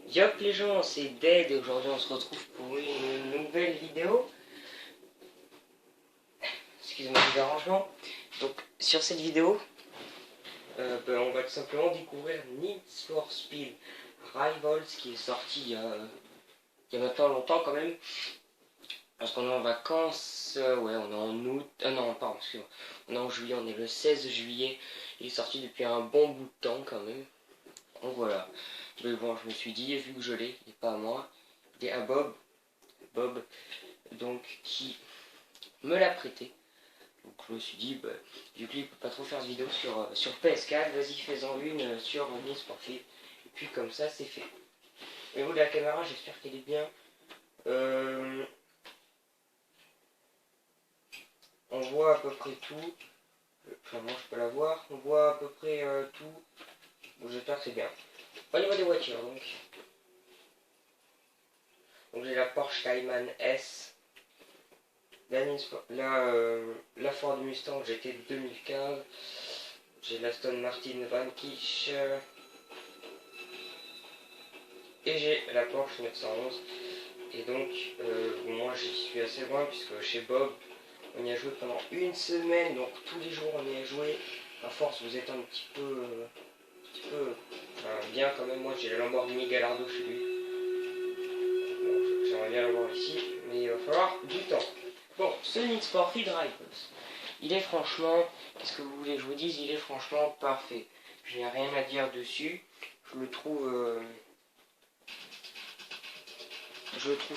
Yop les gens, c'est Dead et aujourd'hui on se retrouve pour une nouvelle vidéo. Excusez-moi du dérangement. Donc sur cette vidéo, on va tout simplement découvrir Need for Speed Rivals qui est sorti il y a maintenant longtemps quand même. Parce qu'on est en vacances, ouais on est en août, non pardon, excusez-moi. On est en juillet, on est le 16 juillet. Il est sorti depuis un bon bout de temps quand même. Donc voilà. Mais bon, je me suis dit, vu que je l'ai, et pas à moi, il est à Bob, donc qui me l'a prêté. Donc je me suis dit, vu que lui il peut pas trop faire de vidéo sur PS4, vas-y fais-en une sur Need for Speed. Et puis comme ça c'est fait. Au niveau de la caméra, j'espère qu'elle est bien. On voit à peu près tout. Enfin moi je peux la voir. On voit à peu près tout. Donc j'espère que c'est bien. Au niveau des voitures donc j'ai la Porsche Cayman S. La Ford Mustang GT 2015. J'ai l'Aston Martin Vanquish. Et j'ai la Porsche 911. Et donc, moi j'y suis assez loin puisque chez Bob, on y a joué pendant une semaine. Donc tous les jours on y a joué. À force, vous êtes un petit peu bien quand même. Moi j'ai la Lamborghini Gallardo chez lui. Bon, j'aimerais bien l'avoir ici, mais il va falloir du temps. Bon, ce Need for Speed Rivals, il est franchement, qu'est-ce que vous voulez que je vous dise, il est franchement parfait. Je n'ai rien à dire dessus. Je le trouve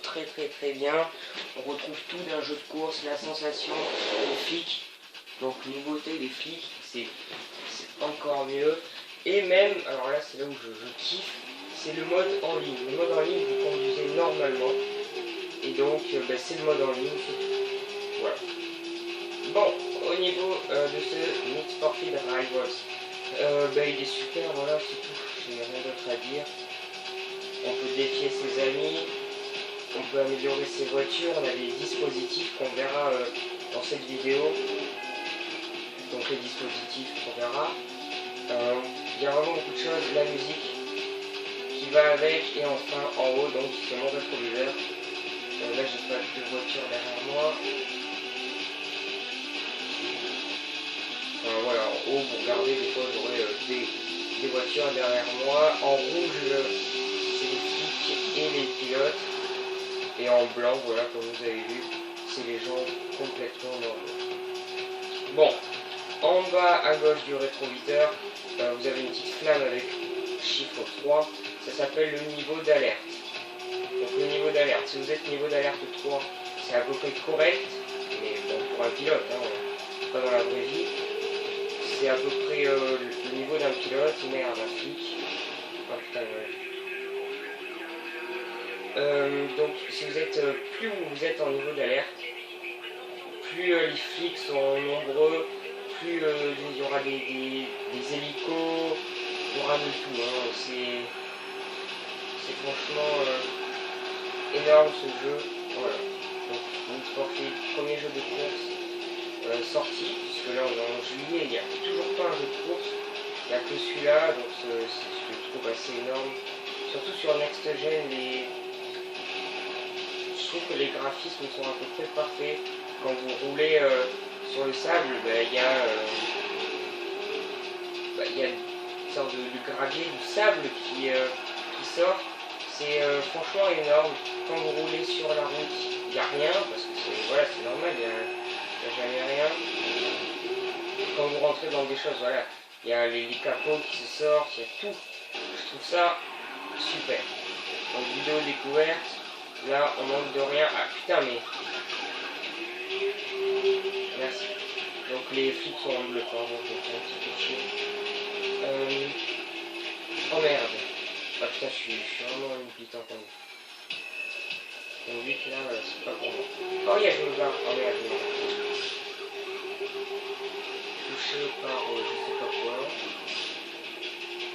très bien. On retrouve tout d'un jeu de course, la sensation, les flics. Donc nouveauté, les flics, c'est encore mieux. Et même, alors là c'est là où je kiffe, c'est le mode en ligne. Le mode en ligne, vous conduisez normalement. Et donc c'est le mode en ligne. Voilà. Bon, au niveau de ce Need for Speed Rivals, il est super, voilà, c'est tout. J'ai rien d'autre à dire. On peut défier ses amis. On peut améliorer ses voitures, on a des dispositifs qu'on verra dans cette vidéo. Donc les dispositifs qu'on verra. Il y a vraiment beaucoup de choses, la musique qui va avec et enfin en haut donc c'est mon rétroviseur. Là j'ai pas de voiture derrière moi. Voilà, en haut vous regardez, des fois j'aurai des voitures derrière moi. En rouge c'est les flics et les pilotes. Et en blanc, voilà, comme vous avez vu, c'est les gens complètement normaux. Bon, en bas à gauche du rétroviseur, vous avez une petite flamme avec chiffre 3. Ça s'appelle le niveau d'alerte. Donc le niveau d'alerte, si vous êtes niveau d'alerte 3, c'est à peu près correct. Mais bon, pour un pilote, hein, pas dans la vraie vie. C'est à peu près le niveau d'un pilote, merde, un flic. Oh putain, donc si vous êtes plus vous êtes en niveau d'alerte, plus les flics sont nombreux, plus il y aura des hélicos, il y aura de tout. Hein. C'est franchement énorme ce jeu. Voilà. Donc Need for Speed, premier jeu de course sorti, puisque là on est en juillet, il n'y a toujours pas un jeu de course, il n'y a que celui-là, donc je le trouve assez énorme. Surtout sur Next Gen, je trouve que les graphismes sont à peu près parfaits. Quand vous roulez sur le sable, il y a une sorte de gravier, du sable qui sort. C'est franchement énorme. Quand vous roulez sur la route, il n'y a rien, parce que c'est normal, il n'y a jamais rien. Quand vous rentrez dans des choses, voilà, il y a les capots qui se sortent, il y a tout. Je trouve ça super. Donc vidéo découverte. Là, on manque de rien. Ah putain, mais. Merci. Donc les flics sont en bleu, pardon, je vais faire un petit peu chier. Oh merde. Ah putain, je suis vraiment une bite en temps. Donc 8 là, c'est pas pour moi. Oh yeah, je me barre. Oh merde, je me barre. Touché par je sais pas quoi.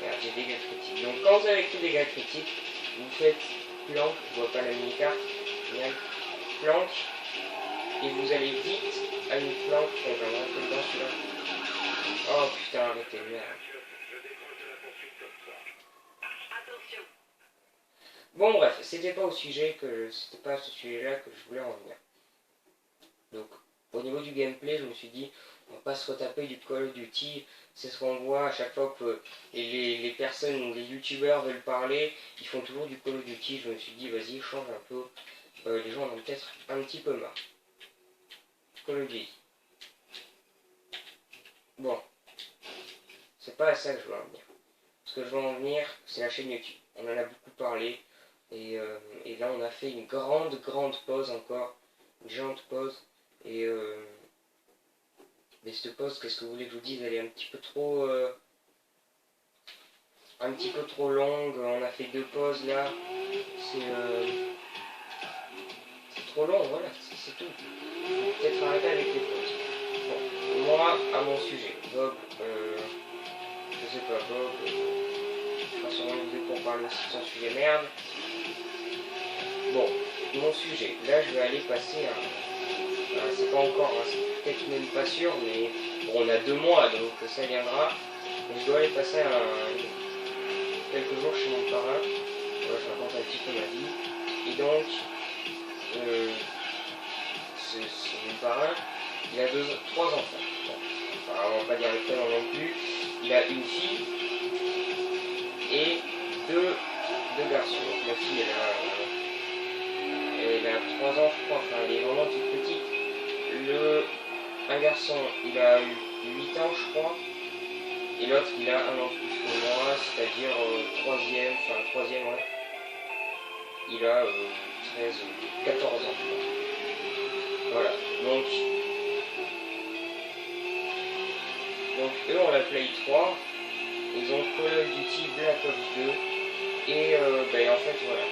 Merde, j'ai dégâts critiques. Donc quand vous avez écrit dégâts critiques, vous faites planque, je vois pas la mini-carte, génial, planque, et vous allez vite à une planque, on va rentrer dedans celui-là. Oh putain, arrêtez, merde. Bon bref, c'était pas à ce sujet-là que je voulais en venir. Donc, au niveau du gameplay, je me suis dit, on va pas se retaper du Call of Duty. C'est ce qu'on voit à chaque fois que les personnes, les youtubeurs veulent parler, ils font toujours du Call of Duty. Je me suis dit, vas-y, change un peu. Les gens en ont peut-être un petit peu marre. Call of Duty. Bon, c'est pas à ça que je veux en venir. Ce que je veux en venir, c'est la chaîne YouTube. On en a beaucoup parlé. Et là, on a fait une grande pause encore. Une géante pause. Mais cette pause, qu'est-ce que vous voulez que je vous dise, elle est un petit peu trop longue. On a fait 2 pauses là. C'est trop long, voilà, c'est tout. Peut-être arrêter avec les pauses. Bon, moi, à mon sujet, Bob, je sais pas, Bob, je ferai sûrement une vidéo pour parler aussi de son sujet merde. Bon, mon sujet, là je vais aller passer c'est pas encore, c'est peut-être même pas sûr, mais bon, on a 2 mois donc ça viendra. Mais je dois aller passer quelques jours chez mon parrain. Voilà, je raconte un petit peu ma vie. Et donc, c'est mon parrain, il a 3 enfants. Bon, enfin, on va pas dire le prénom non plus. Il a une fille et deux garçons. Donc, la fille, elle a 3 ans, je crois, enfin, elle est vraiment toute petite. Un garçon, il a eu 8 ans, je crois, et l'autre, il a 1 an de plus que moi, c'est-à-dire 3e, ouais. Il a 14 ans, je crois. Voilà, donc eux ont la Play 3, ils ont Call of Duty Black Ops 2, et en fait, voilà.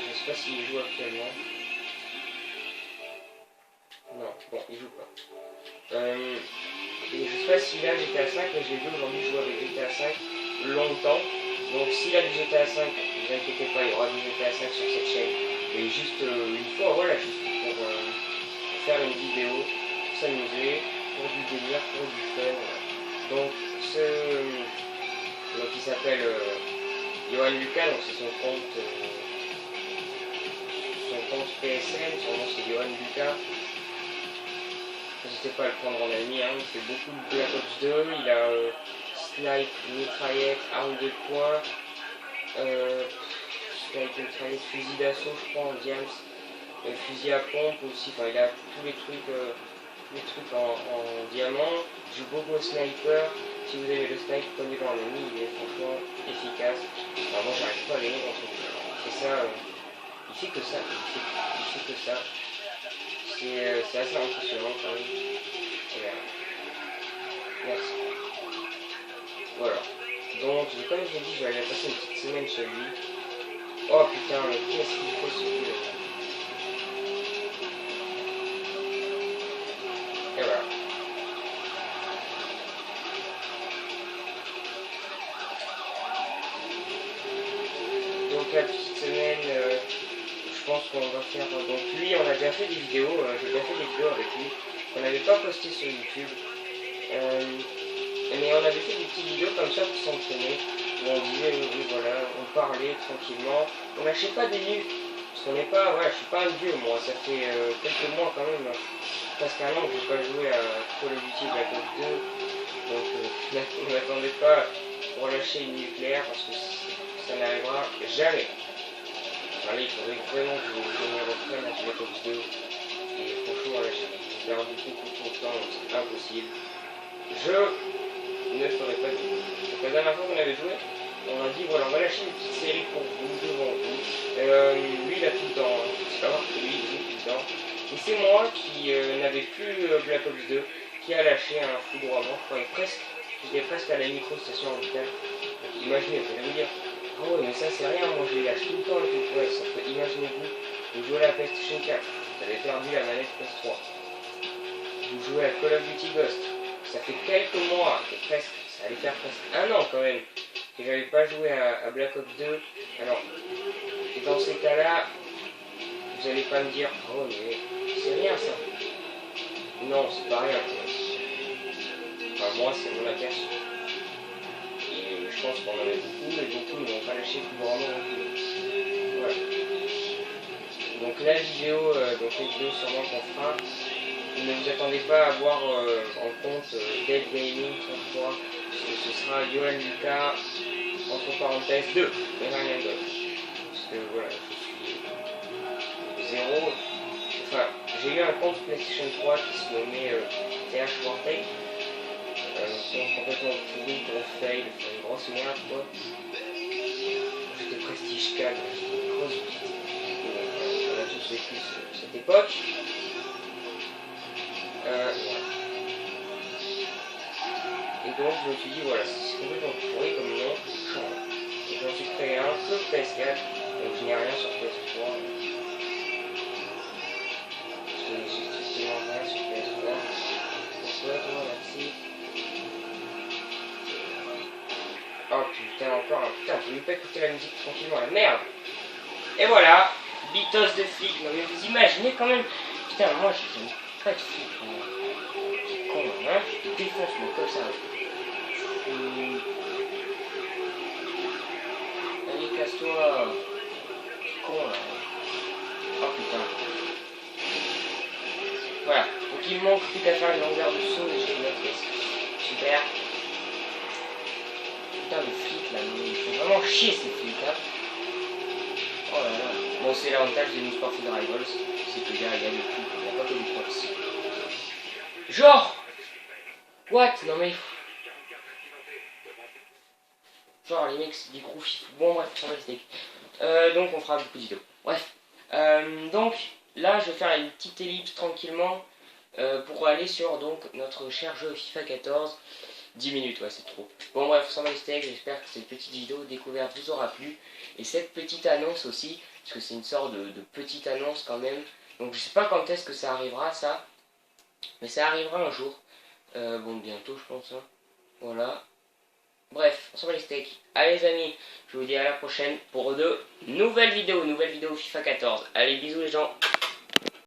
Je sais pas s'ils jouent actuellement. Non, bon, il joue pas. Et je sais pas s'il a GTA 5, mais j'ai vu aujourd'hui jouer avec GTA 5 longtemps. Donc s'il a du GTA 5, ne vous inquiétez pas, il y aura du GTA 5 sur cette chaîne. Et juste une fois, voilà, juste pour faire une vidéo, pour s'amuser, pour du délire, pour du fun. Donc donc il s'appelle Johan Lucas, donc c'est son compte PSN, son nom c'est Johan Lucas. N'hésitez pas à le prendre en ami, hein. Il fait beaucoup de Black Ops 2, il a snipe, mitraillette, arme de poing, snipe, mitraillette, fusil d'assaut je crois en diams, fusil à pompe aussi, enfin il a tous les trucs en diamant. Il joue beaucoup au sniper. Si vous aimez le snipe, prenez-le en ami, il est franchement efficace. Alors moi j'arrive pas à l'aimer dans son jeu. C'est ça, il fait que ça, il fait que ça. C'est assez impressionnant quand même. Merci. Voilà. Donc, comme je l'ai dit, je vais aller passer une petite semaine chez lui. Oh putain, mais qu'est-ce qu'il faut ce jeu? Et voilà. Donc la petite semaine, je pense qu'on va faire... Donc lui, on a déjà fait des vidéos, j'ai déjà fait des vidéos avec lui, qu'on n'avait pas posté sur YouTube. Mais on avait fait des petites vidéos comme ça pour s'entraîner, où on disait, oui, voilà, on parlait tranquillement. On lâchait pas des nuits, parce qu'on n'est pas... Voilà, je suis pas un vieux, moi, ça fait quelques mois quand même, presque 1 an que je n'ai pas joué à Call of Duty Black Ops 2. Donc ne m'attendez pas pour lâcher une nucléaire, parce que ça n'arrivera jamais. Allez, il faudrait vraiment que je me reprenne à Black Ops 2. Et franchement, là, j'ai perdu beaucoup trop de temps, donc c'est impossible. Je ne ferai pas de vidéo. Donc la dernière fois qu'on avait joué, on a dit voilà, on va lâcher une petite série pour vous, devant vous. Lui, il a tout le temps, c'est pas voir que lui, il joue tout le temps. Et c'est moi qui n'avais plus Black Ops 2, qui a lâché un foudroiement. J'étais presque à la micro-station orbitale. Imaginez, vous allez me dire, oh mais ça c'est rien, moi je les lâche tout le temps et tout. Ouais, sauf que imaginez-vous, vous jouez à la PlayStation 4, vous avez perdu la manette PS3. Vous jouez à Call of Duty Ghost, ça fait quelques mois, ça allait faire presque 1 an quand même, que j'avais pas joué à Black Ops 2. Alors, dans ces cas-là, vous allez pas me dire, oh mais c'est rien ça. Non, c'est pas rien. Enfin, moi c'est mon aperçu. Et je pense qu'on en a beaucoup, mais beaucoup ne vont pas lâcher plus vraiment non plus. Voilà. Donc la vidéo, donc les vidéos sûrement qu'on fera, ne vous attendez pas à voir en compte Dead Gaming 33, parce que ce sera Johan Lucas, entre parenthèses 2, et rien d'autre. Parce que voilà, je suis zéro. Enfin, j'ai eu un compte PlayStation 3 qui se nommait TH Vortex. Complètement pourri, gros fail, une grosse merde quoi. J'étais Prestige 4, j'étais une grosse bite. On a tous vécu cette époque. Voilà. Et donc je me suis dit voilà, c'est complètement pourri comme nom, change. Et j'en suis créé un sur PS4, donc je n'ai rien sur PS3. Parce que j'ai strictement rien sur PS3. Donc voilà, merci. Oh putain, encore un putain, je ne peux pas écouter la musique tranquillement, la merde. Et voilà, bitos de flic. Non mais vous imaginez quand même. Putain, moi je n'aime pas de flic. C'est con, hein. Je défonce moi comme ça. Allez, casse-toi. C'est con là. Oh putain. Voilà, donc il me manque plus qu'à faire une longueur de saut et j'ai une maîtrise. Super. Putain, les flics là, ils font vraiment chier ces flics là. Oh là là. Bon, c'est l'avantage des Need for Speed Rivals, c'est que derrière il y a des flics, il n'y a pas que des props. Genre what? Non mais... Genre les mecs c'est des gros fifs. Bon bref, ça va les steaks. Donc on fera beaucoup de vidéos. Bref. Donc là je vais faire une petite ellipse tranquillement pour aller sur donc notre cher jeu FIFA 14. 10 minutes, ouais c'est trop. Bon bref, ça va les steaks, j'espère que cette petite vidéo découverte vous aura plu. Et cette petite annonce aussi, parce que c'est une sorte de petite annonce quand même. Donc je sais pas quand est-ce que ça arrivera ça. Mais ça arrivera un jour. Bon bientôt je pense. Hein. Voilà. Bref, on s'en va les steaks. Allez les amis, je vous dis à la prochaine pour de nouvelles vidéos FIFA 14. Allez bisous les gens.